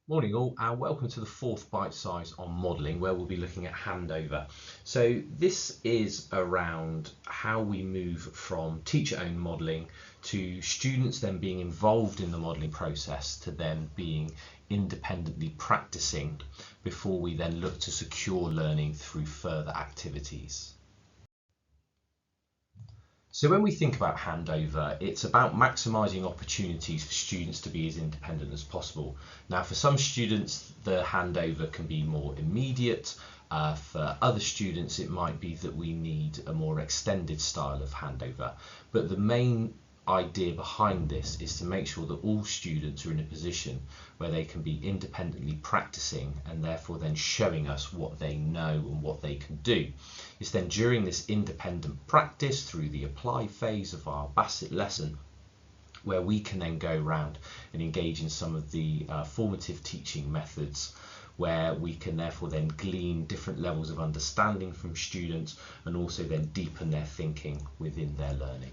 Morning all, and welcome to the fourth bite size on modelling, where we'll be looking at handover. So this is around how we move from teacher-owned modelling to students then being involved in the modelling process to then being independently practicing before we then look to secure learning through further activities. So when we think about handover, it's about maximising opportunities for students to be as independent as possible. Now, for some students, the handover can be more immediate. For other students, it might be that we need a more extended style of handover. But the main idea behind this is to make sure that all students are in a position where they can be independently practicing and therefore then showing us what they know and what they can do. It's then during this independent practice through the apply phase of our Bassett lesson where we can then go around and engage in some of the formative teaching methods, where we can therefore then glean different levels of understanding from students and also then deepen their thinking within their learning.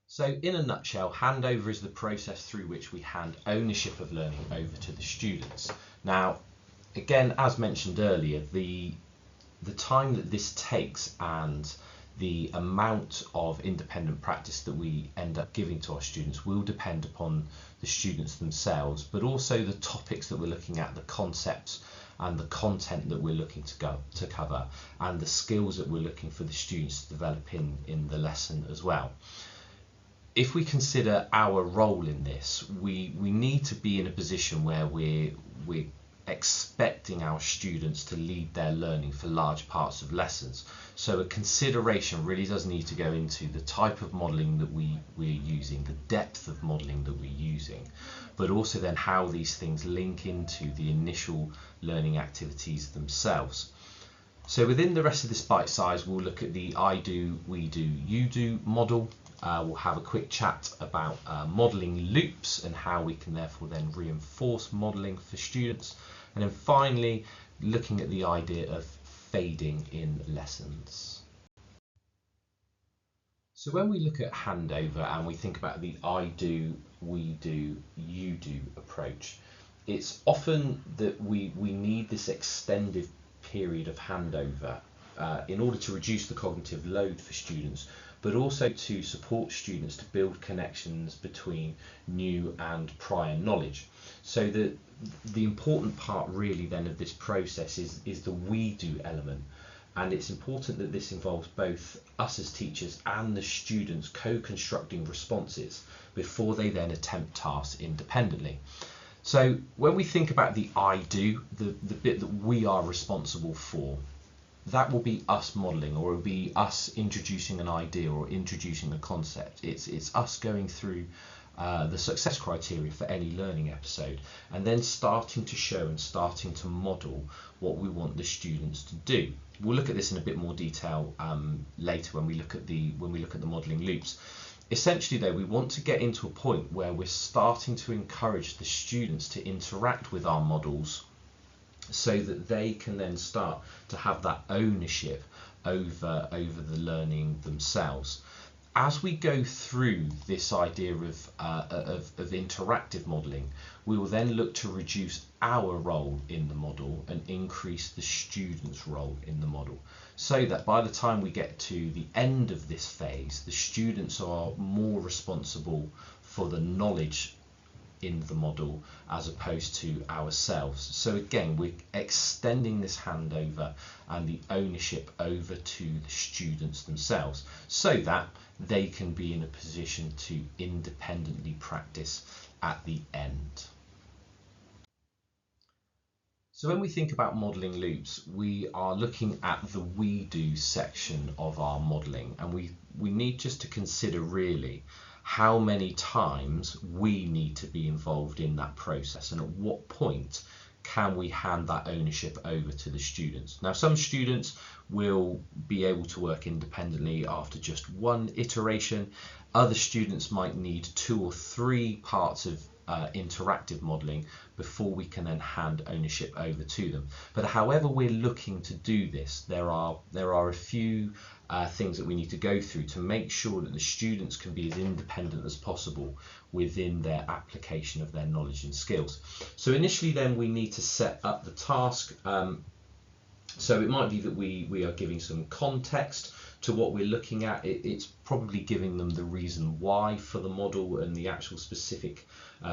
So in a nutshell, handover is the process through which we hand ownership of learning over to the students. Now, again, as mentioned earlier, the time that this takes and the amount of independent practice that we end up giving to our students will depend upon the students themselves, but also the topics that we're looking at, the concepts and the content that we're looking to cover, and the skills that we're looking for the students to develop in the lesson as well. If we consider our role in this, we need to be in a position where we're expecting our students to lead their learning for large parts of lessons. So a consideration really does need to go into the type of modelling that we're using, the depth of modelling that we're using, but also then how these things link into the initial learning activities themselves. So within the rest of this bite size, we'll look at the I do, we do, you do model. We'll have a quick chat about modelling loops and how we can therefore then reinforce modelling for students. And then finally, looking at the idea of fading in lessons. So when we look at handover and we think about the I do, we do, you do approach, it's often that we need this extended period of handover in order to reduce the cognitive load for students, but also to support students to build connections between new and prior knowledge. So the important part really then of this process is the we do element, and it's important that this involves both us as teachers and the students co-constructing responses before they then attempt tasks independently. So when we think about the I do, the bit that we are responsible for, that will be us modelling, or it will be us introducing an idea or introducing a concept. It's us going through the success criteria for any learning episode and then starting to show and starting to model what we want the students to do. We'll look at this in a bit more detail later when we look at the modelling loops. Essentially though, we want to get into a point where we're starting to encourage the students to interact with our models so that they can then start to have that ownership over the learning themselves. As we go through this idea of interactive modelling, we will then look to reduce our role in the model and increase the student's role in the model, so that by the time we get to the end of this phase, the students are more responsible for the knowledge in the model as opposed to ourselves. So again, we're extending this handover and the ownership over to the students themselves so that they can be in a position to independently practice at the end. So when we think about modelling loops, we are looking at the we do section of our modelling, and we need just to consider really how many times we need to be involved in that process and at what point can we hand that ownership over to the students. Now, some students will be able to work independently after just one iteration. Other students might need 2 or 3 parts of interactive modelling before we can then hand ownership over to them. But however we're looking to do this, there are a few things that we need to go through to make sure that the students can be as independent as possible within their application of their knowledge and skills. So initially then we need to set up the task. So it might be that we are giving some context to what we're looking at. It's probably giving them the reason why for the model and the actual specific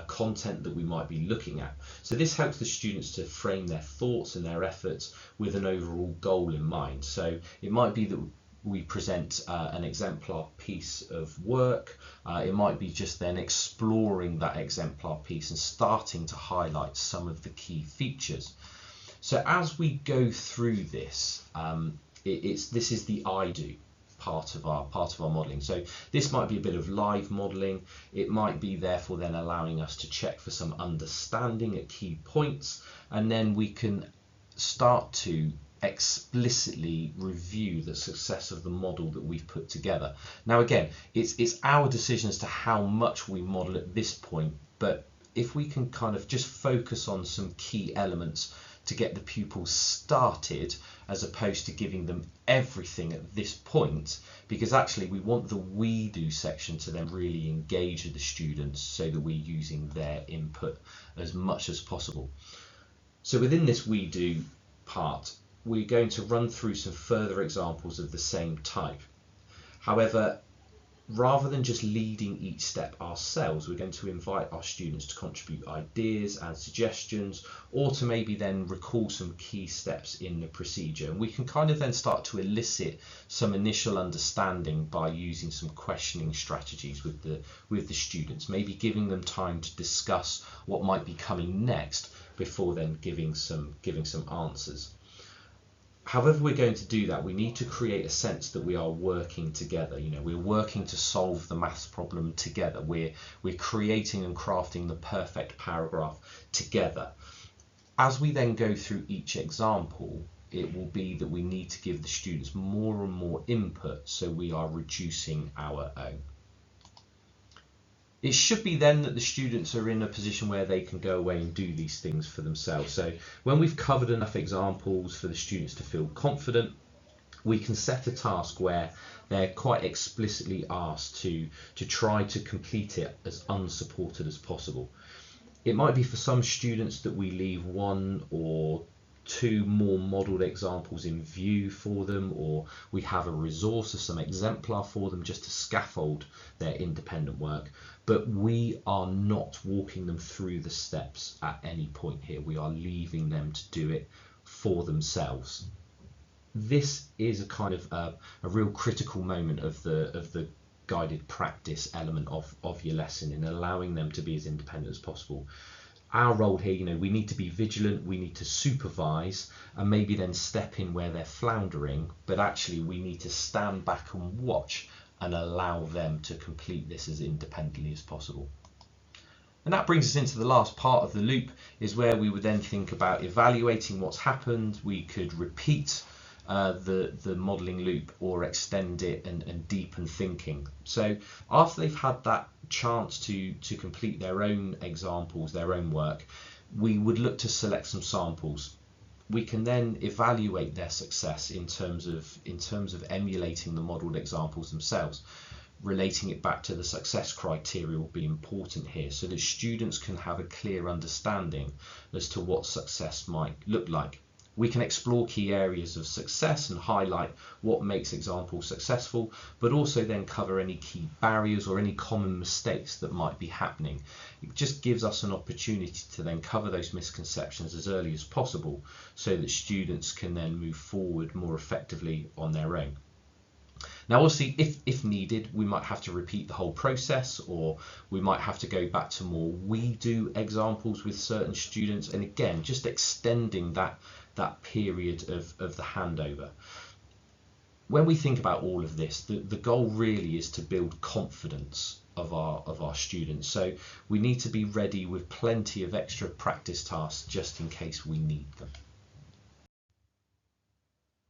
content that we might be looking at. So this helps the students to frame their thoughts and their efforts with an overall goal in mind. So it might be that we present an exemplar piece of work. It might be just then exploring that exemplar piece and starting to highlight some of the key features. So as we go through this, this is the I do part of our modelling. So this might be a bit of live modelling. It might be therefore then allowing us to check for some understanding at key points, and then we can start to explicitly review the success of the model that we've put together. Now again, it's our decision as to how much we model at this point, but if we can kind of just focus on some key elements to get the pupils started, as opposed to giving them everything at this point, because actually we want the we do section to then really engage with the students so that we're using their input as much as possible. So within this we do part, we're going to run through some further examples of the same type. However, rather than just leading each step ourselves, we're going to invite our students to contribute ideas and suggestions, or to maybe then recall some key steps in the procedure. And we can kind of then start to elicit some initial understanding by using some questioning strategies with the students, maybe giving them time to discuss what might be coming next before then giving some answers. However we're going to do that, we need to create a sense that we are working together. You know, we're working to solve the maths problem together. We're creating and crafting the perfect paragraph together. As we then go through each example, it will be that we need to give the students more and more input, so we are reducing our own. It should be then that the students are in a position where they can go away and do these things for themselves. So when we've covered enough examples for the students to feel confident, we can set a task where they're quite explicitly asked to try to complete it as unsupported as possible. It might be for some students that we leave one or two more modelled examples in view for them, or we have a resource of some exemplar for them just to scaffold their independent work. But we are not walking them through the steps at any point here. We are leaving them to do it for themselves. This is a kind of a real critical moment of the guided practice element of your lesson, in allowing them to be as independent as possible. Our role here, you know, we need to be vigilant, we need to supervise, and maybe then step in where they're floundering, but actually we need to stand back and watch and allow them to complete this as independently as possible. And that brings us into the last part of the loop, is where we would then think about evaluating what's happened. We could repeat the modelling loop, or extend it and deepen thinking. So after they've had that chance to complete their own examples, their own work, we would look to select some samples. We can then evaluate their success in terms of emulating the modelled examples themselves. Relating it back to the success criteria will be important here, so that students can have a clear understanding as to what success might look like. We can explore key areas of success and highlight what makes examples successful, but also then cover any key barriers or any common mistakes that might be happening. It just gives us an opportunity to then cover those misconceptions as early as possible, so that students can then move forward more effectively on their own. Now obviously, if needed, we might have to repeat the whole process, or we might have to go back to more we do examples with certain students, and again just extending that period of the handover. When we think about all of this, the goal really is to build confidence of our students. So we need to be ready with plenty of extra practice tasks just in case we need them.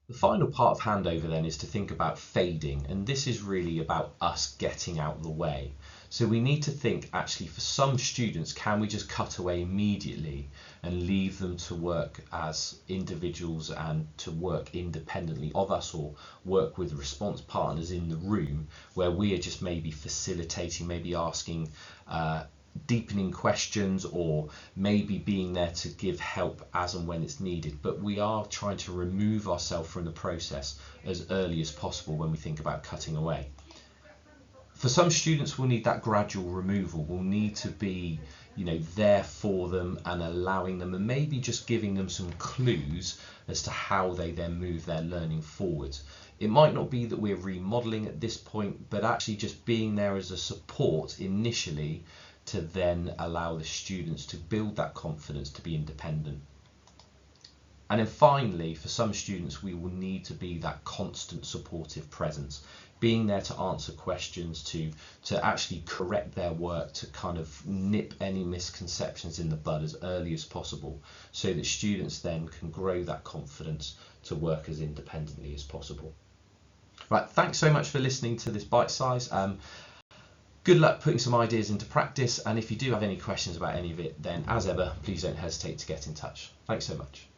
The final part of handover then is to think about fading, and this is really about us getting out of the way. So we need to think, actually, for some students, can we just cut away immediately and leave them to work as individuals and to work independently of us, or work with response partners in the room where we are just maybe facilitating, maybe asking deepening questions, or maybe being there to give help as and when it's needed, but we are trying to remove ourselves from the process as early as possible when we think about cutting away. For some students, we'll need that gradual removal. We'll need to be, there for them and allowing them, and maybe just giving them some clues as to how they then move their learning forward. It might not be that we're remodeling at this point, but actually just being there as a support initially to then allow the students to build that confidence to be independent. And then finally, for some students, we will need to be that constant supportive presence, being there to answer questions, to actually correct their work, to kind of nip any misconceptions in the bud as early as possible, so that students then can grow that confidence to work as independently as possible. Right, thanks so much for listening to this bite size. Good luck putting some ideas into practice, and if you do have any questions about any of it, then as ever, please don't hesitate to get in touch. Thanks so much.